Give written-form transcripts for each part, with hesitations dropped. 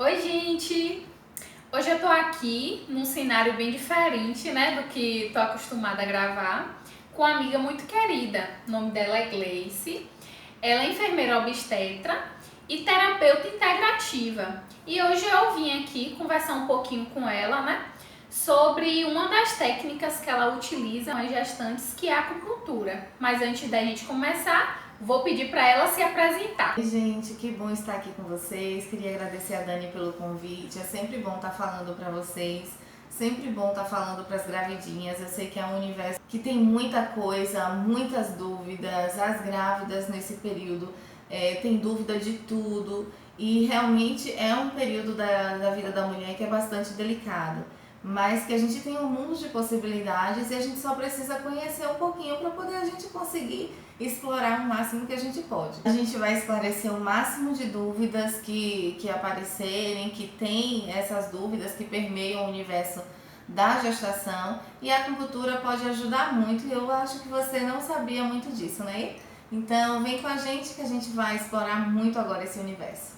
Oi, gente! Hoje eu tô aqui num cenário bem diferente, né, do que tô acostumada a gravar, com uma amiga muito querida. O nome dela é Gleice. Ela é enfermeira obstetra e terapeuta integrativa. E hoje eu vim aqui conversar um pouquinho com ela, né, sobre uma das técnicas que ela utiliza com as gestantes, que é a acupuntura. Mas antes da gente começar, vou pedir para ela se apresentar. Oi, gente, que bom estar aqui com vocês. Queria agradecer a Dani pelo convite. É sempre bom estar falando para vocês, sempre bom estar falando para as gravidinhas. Eu sei que é um universo que tem muita coisa, muitas dúvidas. As grávidas nesse período têm dúvida de tudo e realmente é um período da vida da mulher que é bastante delicado. Mas que a gente tem um mundo de possibilidades e a gente só precisa conhecer um pouquinho para poder a gente conseguir explorar o máximo que a gente pode. A gente vai esclarecer o máximo de dúvidas que aparecerem, que tem essas dúvidas que permeiam o universo da gestação, e a acupuntura pode ajudar muito, e eu acho que você não sabia muito disso, né? Então vem com a gente que a gente vai explorar muito agora esse universo.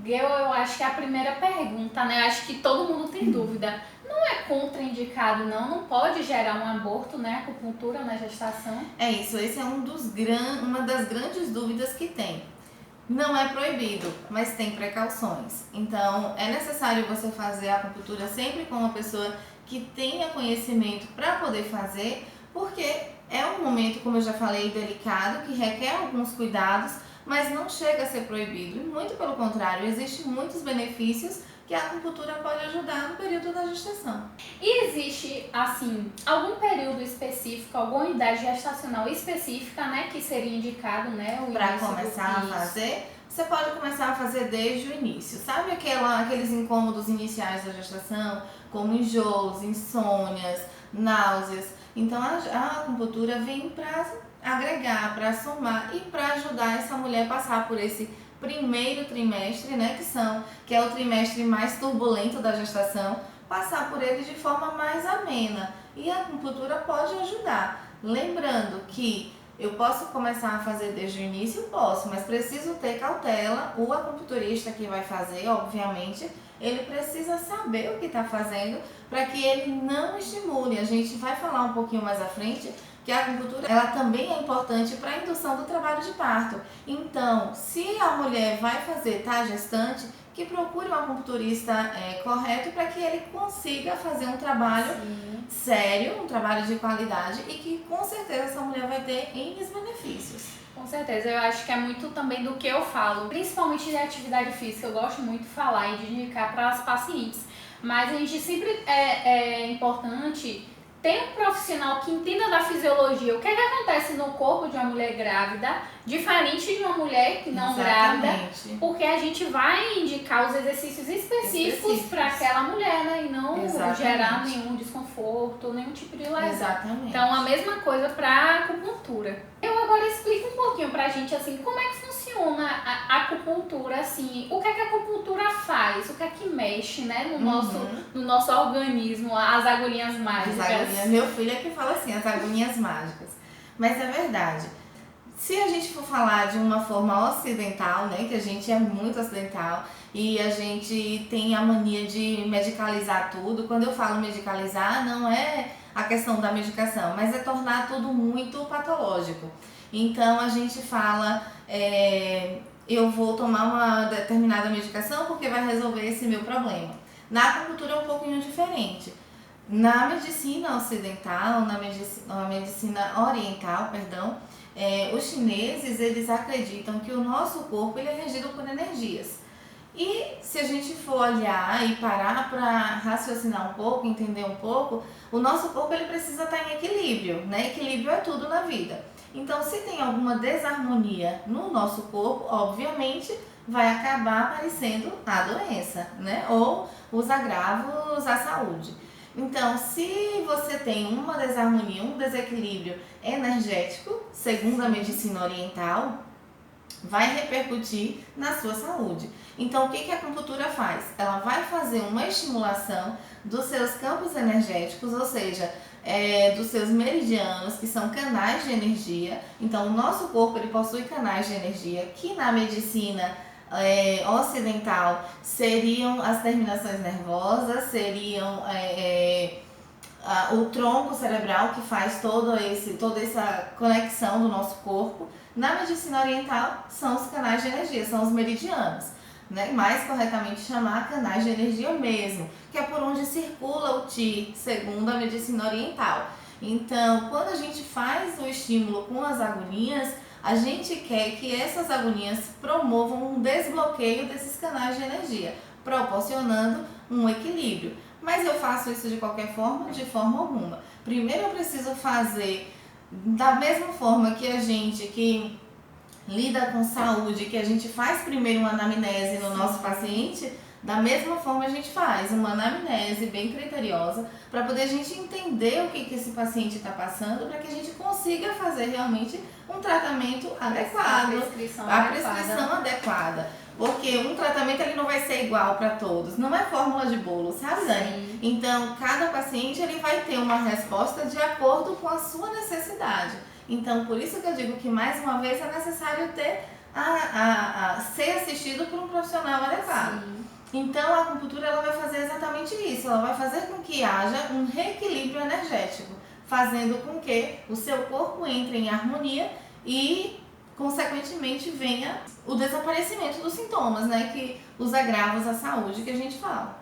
Eu acho que é a primeira pergunta, né? Acho que todo mundo tem dúvida. Não é contraindicado, não? Não pode gerar um aborto, né? Acupuntura na gestação? É isso, esse é uma das grandes dúvidas que tem. Não é proibido, mas tem precauções. Então, é necessário você fazer a acupuntura sempre com uma pessoa que tenha conhecimento para poder fazer, porque é um momento, como eu já falei, delicado, que requer alguns cuidados, mas não chega a ser proibido. E muito pelo contrário, existem muitos benefícios que a acupuntura pode ajudar no período da gestação. E existe, assim, algum período específico, alguma idade gestacional específica, né? Que seria indicado, né? Para começar a fazer, você pode começar a fazer desde o início. Sabe aqueles incômodos iniciais da gestação, como enjoos, insônias, náuseas? Então a acupuntura vem para agregar, para somar e para ajudar essa mulher a passar por esse primeiro trimestre, né, que é o trimestre mais turbulento da gestação, passar por ele de forma mais amena. E a acupuntura pode ajudar. Lembrando que eu posso começar a fazer desde o início? Posso, mas preciso ter cautela. O acupunturista que vai fazer, obviamente, ele precisa saber o que está fazendo para que ele não estimule. A gente vai falar um pouquinho mais à frente que a acupuntura ela também é importante para a indução do trabalho de parto. Então, se a mulher vai fazer, tá gestante, que procure um acupunturista correto para que ele consiga fazer um trabalho sério, um trabalho de qualidade e que com certeza essa mulher vai ter N benefícios. Com certeza, eu acho que é muito também do que eu falo, principalmente de atividade física, eu gosto muito de falar e de indicar para as pacientes, mas a gente sempre é importante ter um profissional que entenda da fisiologia, o que é que acontece no corpo de uma mulher grávida, diferente de uma mulher que não grávida, porque a gente vai indicar os exercícios específicos para aquela mulher, né? E não gerar nenhum desconforto, nenhum tipo de lesão. Então, a mesma coisa para a acupuntura. Eu agora explico um pouquinho pra gente, assim, como é que funciona a acupuntura, assim, o que é que a acupuntura faz, o que é que mexe, né, no nosso organismo, as agulhinhas mágicas. As agulhinhas, meu filho é que fala assim, as agulhinhas mágicas. Mas é verdade. Se a gente for falar de uma forma ocidental, né, que a gente é muito ocidental e a gente tem a mania de medicalizar tudo. Quando eu falo medicalizar, não é a questão da medicação, mas é tornar tudo muito patológico. Então a gente fala, eu vou tomar uma determinada medicação porque vai resolver esse meu problema. Na acupuntura é um pouquinho diferente. Na medicina ocidental, na medicina oriental, perdão, os chineses eles acreditam que o nosso corpo ele é regido por energias. E se a gente for olhar e parar para raciocinar um pouco, entender um pouco, o nosso corpo ele precisa estar em equilíbrio, né? Equilíbrio é tudo na vida. Então, se tem alguma desarmonia no nosso corpo, obviamente vai acabar aparecendo a doença, né? Ou os agravos à saúde. Então, se você tem uma desarmonia, um desequilíbrio energético, segundo a medicina oriental, vai repercutir na sua saúde. Então, o que a acupuntura faz? Ela vai fazer uma estimulação dos seus campos energéticos, ou seja, dos seus meridianos, que são canais de energia. Então, o nosso corpo ele possui canais de energia, que na medicina ocidental seriam as terminações nervosas, seriam o tronco cerebral que faz toda essa conexão do nosso corpo. Na medicina oriental são os canais de energia, são os meridianos, né? Mais corretamente chamar canais de energia mesmo, que é por onde circula o Qi, segundo a medicina oriental. Então, quando a gente faz o estímulo com as agulhinhas, a gente quer que essas agulhinhas promovam um desbloqueio desses canais de energia, proporcionando um equilíbrio. Mas eu faço isso de qualquer forma? De forma alguma. Primeiro eu preciso fazer da mesma forma que a gente que lida com saúde, que a gente faz primeiro uma anamnese no nosso paciente, da mesma forma a gente faz uma anamnese bem criteriosa para poder a gente entender o que esse paciente está passando, para que a gente consiga fazer realmente um tratamento adequado, a prescrição adequada. Porque um tratamento ele não vai ser igual para todos, não é fórmula de bolo, sabe, Dani? Então, cada paciente ele vai ter uma resposta de acordo com a sua necessidade. Então, por isso que eu digo que, mais uma vez, é necessário ter ser assistido por um profissional adequado. Sim. Então, a acupuntura ela vai fazer exatamente isso, ela vai fazer com que haja um reequilíbrio energético, fazendo com que o seu corpo entre em harmonia e, consequentemente, venha o desaparecimento dos sintomas, né? Que os agravos à saúde que a gente fala.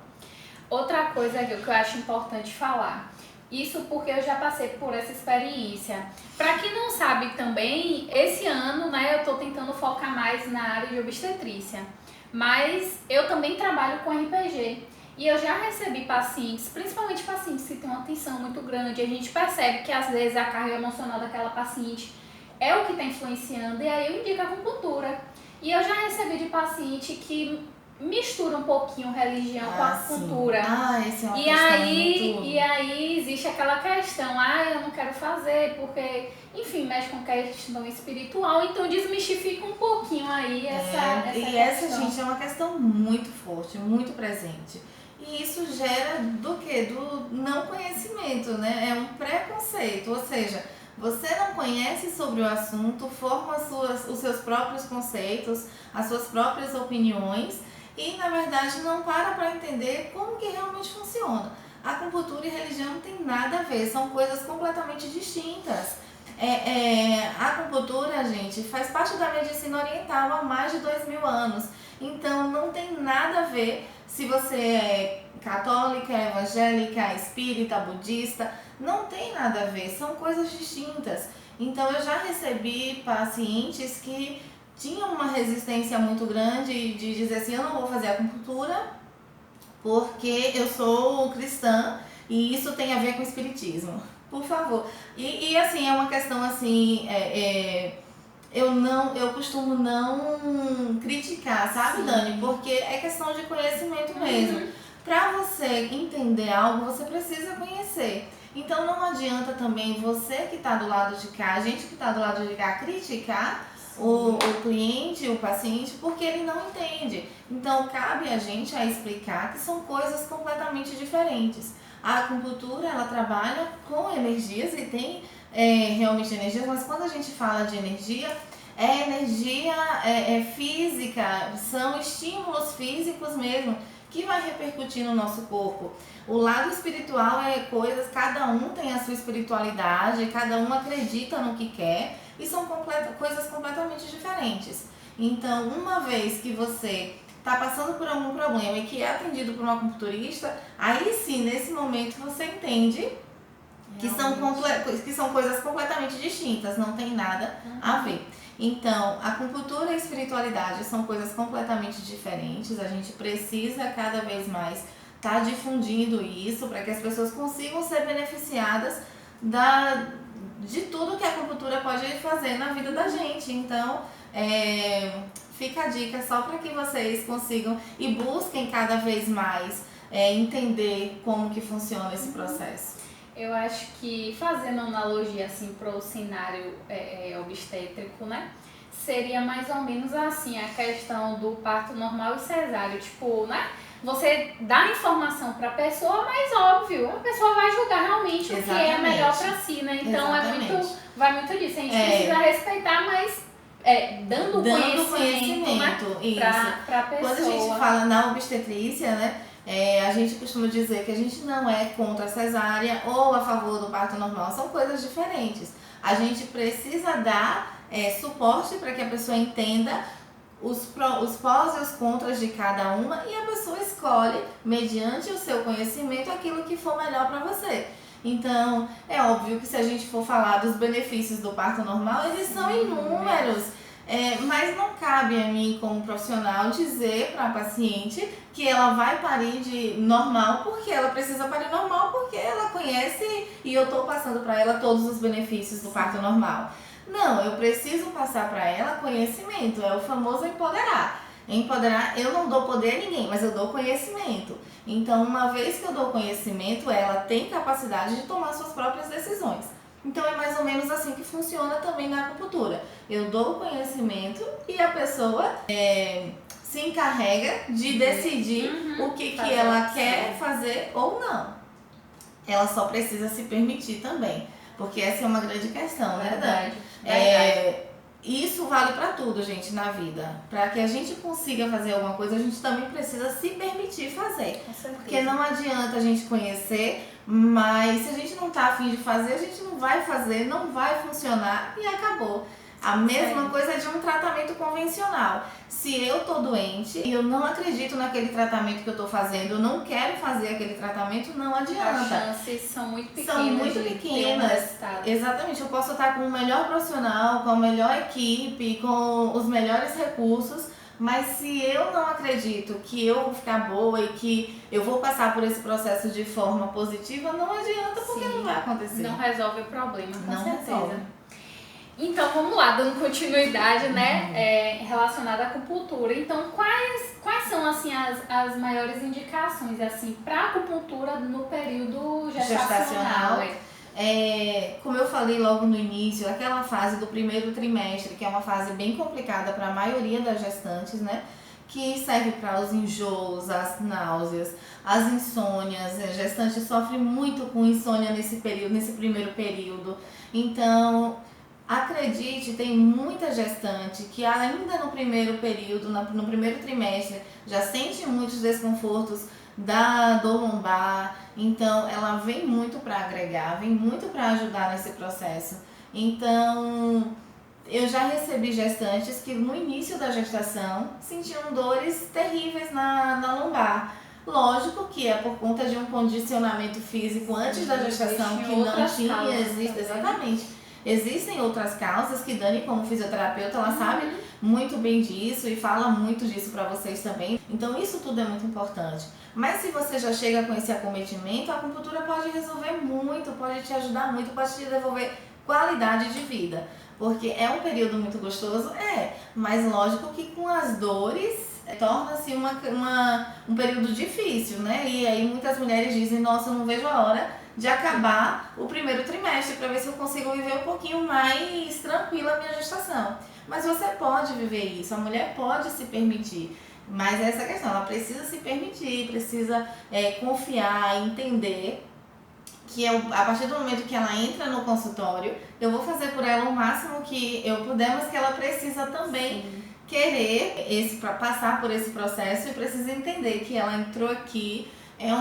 Outra coisa que eu acho importante falar, isso porque eu já passei por essa experiência. Para quem não sabe também, esse ano, né, eu tô tentando focar mais na área de obstetrícia, mas eu também trabalho com RPG. E eu já recebi pacientes, principalmente pacientes que têm uma tensão muito grande, a gente percebe que às vezes a carga emocional daquela paciente é o que está influenciando, e aí eu indico a acupuntura. E eu já recebi de paciente que mistura um pouquinho religião com a acupuntura. Esse é uma questão muito... E aí existe aquela questão, eu não quero fazer porque, enfim, mexe com questão espiritual, então desmistifica um pouquinho aí essa questão. Essa, gente, é uma questão muito forte, muito presente. E isso gera do quê? Do não conhecimento, né? É um preconceito, ou seja, você não conhece sobre o assunto, forma os seus próprios conceitos, as suas próprias opiniões e, na verdade, não para entender como que realmente funciona. A acupuntura e religião não tem nada a ver, são coisas completamente distintas. A acupuntura, gente, faz parte da medicina oriental há mais de 2000 anos. Então, não tem nada a ver se você é católica, evangélica, espírita, budista. Não tem nada a ver, são coisas distintas. Então, eu já recebi pacientes que tinham uma resistência muito grande de dizer assim, eu não vou fazer acupuntura porque eu sou cristã e isso tem a ver com espiritismo. Por favor. E assim, é uma questão assim, eu costumo não criticar, sabe, sim, Dani? Porque é questão de conhecimento mesmo. Para você entender algo, você precisa conhecer. Então não adianta também você que está do lado de cá, a gente que está do lado de cá, criticar o cliente, o paciente, porque ele não entende. Então cabe a gente a explicar que são coisas completamente diferentes. A acupuntura, ela trabalha com energias e tem realmente energias, mas quando a gente fala de energia, é energia física, são estímulos físicos mesmo, que vai repercutir no nosso corpo. O lado espiritual é coisas, cada um tem a sua espiritualidade, cada um acredita no que quer, e são coisas completamente diferentes. Então, uma vez que você está passando por algum problema e que é atendido por um acupunturista, aí sim, nesse momento, você entende que são coisas completamente distintas, não tem nada a ver. Então, acupuntura e espiritualidade são coisas completamente diferentes, a gente precisa cada vez mais estar difundindo isso para que as pessoas consigam ser beneficiadas de tudo que a acupuntura pode fazer na vida da gente. Então, fica a dica só para que vocês consigam e busquem cada vez mais entender como que funciona esse processo. Eu acho que, fazendo analogia assim para o cenário obstétrico, né? Seria mais ou menos assim a questão do parto normal e cesáreo. Tipo, né? Você dá informação para a pessoa, mas óbvio, a pessoa vai julgar realmente o que é melhor para si, né? Então vai muito disso. A gente precisa respeitar, mas dando conhecimento, né, pra pessoa. Quando a gente fala na obstetrícia, né, a gente costuma dizer que a gente não é contra a cesárea ou a favor do parto normal, são coisas diferentes. A gente precisa dar suporte para que a pessoa entenda os pós e os contras de cada uma e a pessoa escolhe, mediante o seu conhecimento, aquilo que for melhor para você. Então, é óbvio que se a gente for falar dos benefícios do parto normal, eles são inúmeros. Mas não cabe a mim, como profissional, dizer para a paciente que ela vai parir de normal porque ela precisa parir normal, porque ela conhece e eu estou passando para ela todos os benefícios do parto normal. Não, eu preciso passar para ela conhecimento, é o famoso empoderar. Empoderar, eu não dou poder a ninguém, mas eu dou conhecimento. Então, uma vez que eu dou conhecimento, ela tem capacidade de tomar suas próprias decisões. Então, é mais ou menos assim que funciona também na acupuntura. Eu dou o conhecimento e a pessoa se encarrega de decidir o que ela quer fazer ou não. Ela só precisa se permitir também, porque essa é uma grande questão, né, Dani? Isso vale para tudo, gente, na vida. Para que a gente consiga fazer alguma coisa, a gente também precisa se permitir fazer. Porque não adianta a gente conhecer, mas se a gente não tá afim de fazer, a gente não vai fazer, não vai funcionar e acabou. A mesma coisa de um tratamento convencional. Se eu tô doente e eu não acredito naquele tratamento que eu tô fazendo, eu não quero fazer aquele tratamento, não adianta. As chances são muito pequenas. São muito pequenas. Exatamente. Eu posso estar com o melhor profissional, com a melhor equipe, com os melhores recursos, mas se eu não acredito que eu vou ficar boa e que eu vou passar por esse processo de forma positiva, não adianta, porque não vai acontecer. Não resolve o problema, com certeza. Resolve. Então, vamos lá, dando continuidade, né, relacionada à acupuntura. Então, quais são, assim, as maiores indicações, assim, para acupuntura no período gestacional? Como eu falei logo no início, aquela fase do primeiro trimestre, que é uma fase bem complicada para a maioria das gestantes, né, que serve para os enjoos, as náuseas, as insônias. A gestante sofre muito com insônia nesse primeiro período. Então, acredite, tem muita gestante que ainda no primeiro período, no primeiro trimestre, já sente muitos desconfortos da dor lombar. Então, ela vem muito para agregar, vem muito para ajudar nesse processo. Então, eu já recebi gestantes que no início da gestação sentiam dores terríveis na lombar. Lógico que é por conta de um condicionamento físico antes da gestação que não tinha, exatamente. Existem outras causas que Dani, como fisioterapeuta, ela sabe muito bem disso e fala muito disso para vocês também. Então isso tudo é muito importante. Mas se você já chega com esse acometimento, a acupuntura pode resolver muito, pode te ajudar muito, pode te devolver qualidade de vida. Porque é um período muito gostoso, mas lógico que com as dores torna-se um período difícil, né? E aí muitas mulheres dizem, nossa, eu não vejo a hora de acabar o primeiro trimestre para ver se eu consigo viver um pouquinho mais tranquila a minha gestação. Mas você pode viver isso, a mulher pode se permitir. Mas essa questão, ela precisa se permitir, precisa confiar, entender que a partir do momento que ela entra no consultório, eu vou fazer por ela o máximo que eu puder, mas que ela precisa também querer passar por esse processo e precisa entender que ela entrou aqui, é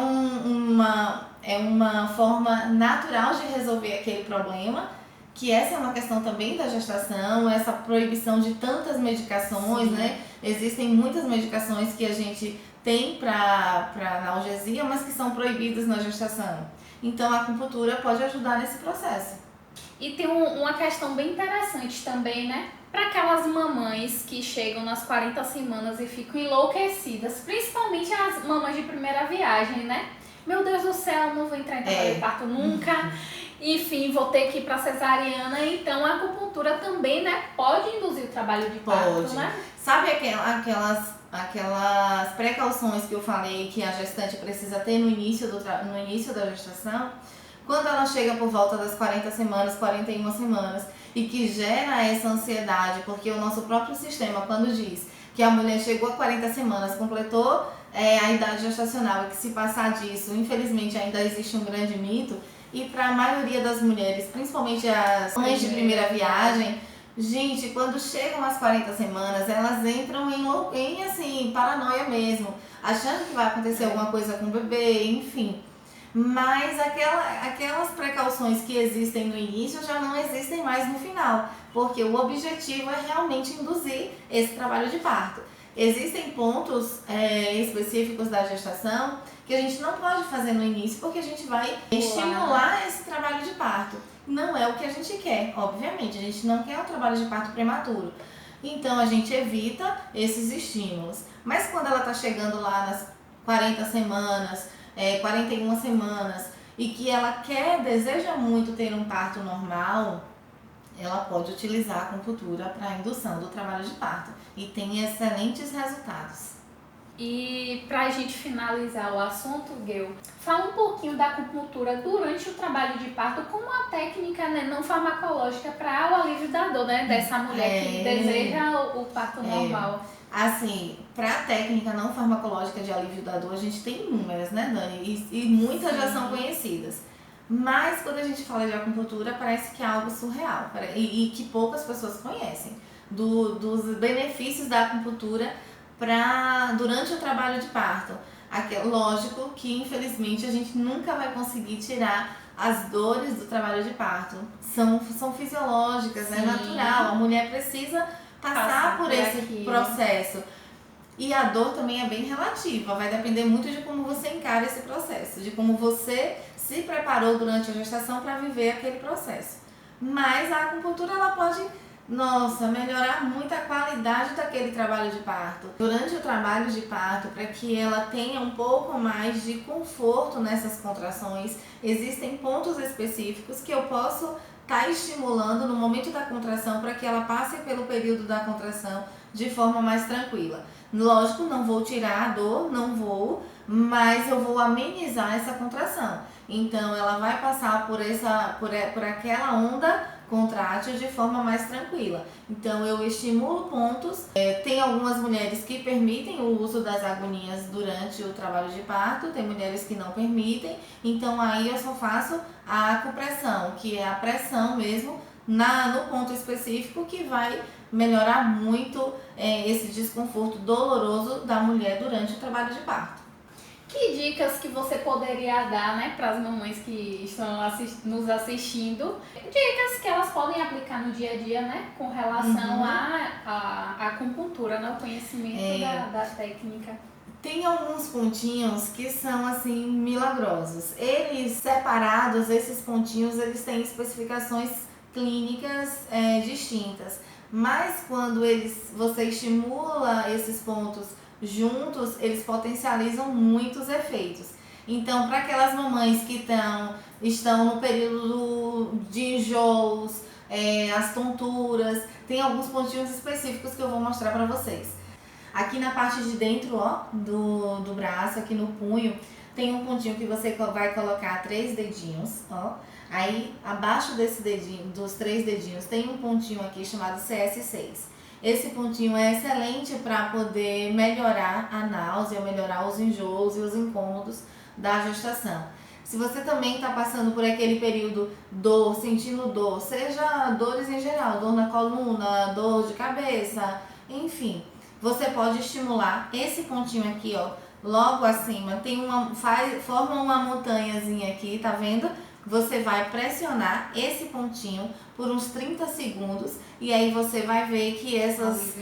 uma forma natural de resolver aquele problema, que essa é uma questão também da gestação, essa proibição de tantas medicações, né? Existem muitas medicações que a gente tem para analgesia, mas que são proibidas na gestação. Então a acupuntura pode ajudar nesse processo. E tem uma questão bem interessante também, né? Para aquelas mamães que chegam nas 40 semanas e ficam enlouquecidas, principalmente as mamães de primeira viagem, né? Meu Deus do céu, não vou entrar em trabalho de parto nunca. Enfim, vou ter que ir para cesariana. Então a acupuntura também, né, pode induzir o trabalho de parto, né? Sabe aquelas precauções que eu falei que a gestante precisa ter no início da gestação? Quando ela chega por volta das 40 semanas, 41 semanas, e que gera essa ansiedade, porque o nosso próprio sistema, quando diz que a mulher chegou a 40 semanas, completou a idade gestacional, e que se passar disso, infelizmente ainda existe um grande mito, e para a maioria das mulheres, principalmente as mães de primeira viagem, Gente, quando chegam as 40 semanas, elas entram em assim, paranoia mesmo, achando que vai acontecer alguma coisa com o bebê, enfim. Mas aquelas precauções que existem no início já não existem mais no final, porque o objetivo é realmente induzir esse trabalho de parto. Existem pontos específicos da gestação que a gente não pode fazer no início, porque a gente vai estimular esse trabalho de parto. Não é o que a gente quer, obviamente, a gente não quer um trabalho de parto prematuro. Então a gente evita esses estímulos. Mas quando ela está chegando lá nas 40 semanas, 41 semanas, e que ela deseja muito ter um parto normal, ela pode utilizar a acupuntura para a indução do trabalho de parto e tem excelentes resultados. E para a gente finalizar o assunto, Gel, fala um pouquinho da acupuntura durante o trabalho de parto como uma técnica, né, não farmacológica para o alívio da dor, né, dessa mulher que deseja o parto normal. Assim, para a técnica não farmacológica de alívio da dor, a gente tem inúmeras, né, Dani? E muitas já são conhecidas. Mas quando a gente fala de acupuntura, parece que é algo surreal e que poucas pessoas conhecem dos benefícios da acupuntura durante o trabalho de parto. Lógico que, infelizmente, a gente nunca vai conseguir tirar as dores do trabalho de parto. São fisiológicas, é natural. A mulher precisa passar por esse processo. E a dor também é bem relativa, vai depender muito de como você encara esse processo, de como você se preparou durante a gestação para viver aquele processo. Mas a acupuntura ela pode, melhorar muito a qualidade daquele trabalho de parto. Durante o trabalho de parto, para que ela tenha um pouco mais de conforto nessas contrações, existem pontos específicos que eu posso estar estimulando no momento da contração para que ela passe pelo período da contração de forma mais tranquila. Lógico, não vou tirar a dor, mas eu vou amenizar essa contração. Então ela vai passar por aquela onda contrátil de forma mais tranquila. Então eu estimulo pontos. Tem algumas mulheres que permitem o uso das agulhinhas durante o trabalho de parto, tem mulheres que não permitem. Então aí eu só faço a acupressão, que é a pressão mesmo no ponto específico, que vai melhorar muito esse desconforto doloroso da mulher durante o trabalho de parto. Que dicas que você poderia dar, né, para as mamães que estão nos assistindo? Dicas que elas podem aplicar no dia a dia, né, com relação à acupuntura, né, o conhecimento da técnica. Tem alguns pontinhos que são assim milagrosos. Eles separados, esses pontinhos, eles têm especificações clínicas distintas. Mas quando você estimula esses pontos juntos, eles potencializam muitos efeitos. Então, para aquelas mamães que estão no período de enjoos, as tonturas, tem alguns pontinhos específicos que eu vou mostrar para vocês. Aqui na parte de dentro, do braço, aqui no punho, tem um pontinho que você vai colocar 3 dedinhos, Aí, abaixo dos 3 dedinhos, tem um pontinho aqui chamado CS6. Esse pontinho é excelente para poder melhorar a náusea, melhorar os enjoos e os incômodos da gestação. Se você também está passando por aquele período sentindo dor, seja dores em geral, dor na coluna, dor de cabeça, enfim, você pode estimular esse pontinho aqui, logo acima, forma uma montanhazinha aqui, tá vendo? Você vai pressionar esse pontinho por uns 30 segundos e aí você vai ver que essas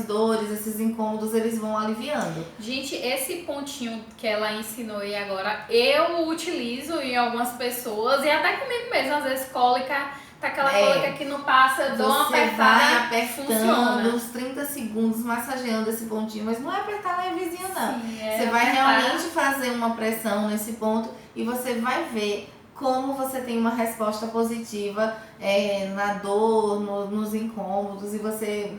dores, esses incômodos, eles vão aliviando. Gente, esse pontinho que ela ensinou aí agora, eu utilizo em algumas pessoas e até comigo mesmo, às vezes cólica, tá aquela cólica que não passa, eu dou uma apertada, você vai apertando funciona. uns 30 segundos, massageando esse pontinho, mas não é apertar levezinho não. Sim, você vai realmente fazer uma pressão nesse ponto e você vai ver como você tem uma resposta positiva na dor, nos incômodos, e você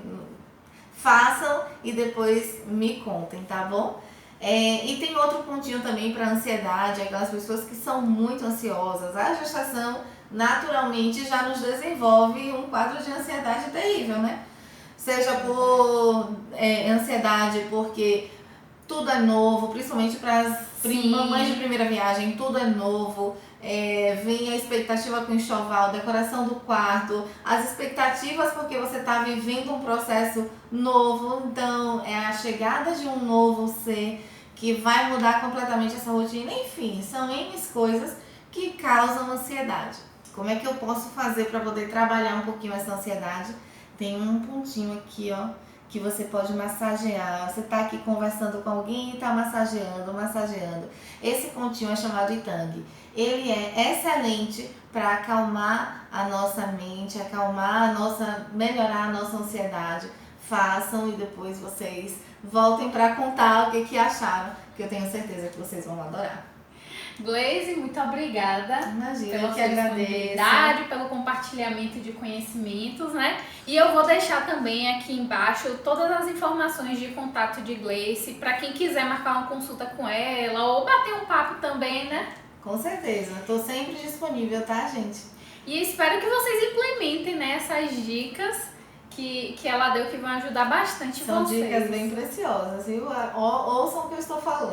façam e depois me contem, tá bom? E tem outro pontinho também para ansiedade, aquelas pessoas que são muito ansiosas. A gestação naturalmente já nos desenvolve um quadro de ansiedade terrível, né? Seja por ansiedade porque tudo é novo, principalmente para as Sim. mamães de primeira viagem, tudo é novo. Vem a expectativa com enxoval, decoração do quarto, as expectativas porque você está vivendo um processo novo, então é a chegada de um novo ser que vai mudar completamente essa rotina. Enfim, são N coisas que causam ansiedade. Como é que eu posso fazer para poder trabalhar um pouquinho essa ansiedade? Tem um pontinho aqui, ó, que você pode massagear. Você está aqui conversando com alguém e está massageando, massageando. Esse pontinho é chamado Itang. Ele é excelente para acalmar a nossa mente, melhorar a nossa ansiedade. Façam e depois vocês voltem para contar o que acharam, que eu tenho certeza que vocês vão adorar. Gleise, muito obrigada. Imagina, pela eu que sua agradeço. disponibilidade, pelo compartilhamento de conhecimentos, né? E eu vou deixar também aqui embaixo todas as informações de contato de Gleice para quem quiser marcar uma consulta com ela ou bater um papo também, né? Com certeza, estou sempre disponível, tá, gente? E espero que vocês implementem, né, essas dicas que ela deu, que vão ajudar bastante São vocês. dicas bem preciosas, viu? Ouçam o que eu estou falando.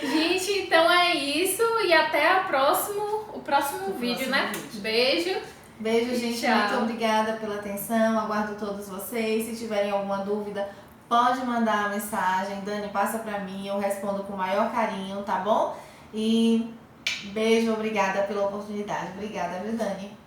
Gente, então é isso e até o próximo vídeo, né? Vídeo. Beijo. Beijo, gente. Tchau. Muito obrigada pela atenção. Aguardo todos vocês. Se tiverem alguma dúvida, pode mandar a mensagem. Dani, passa pra mim. Eu respondo com o maior carinho, tá bom? E beijo, obrigada pela oportunidade. Obrigada, viu, Dani?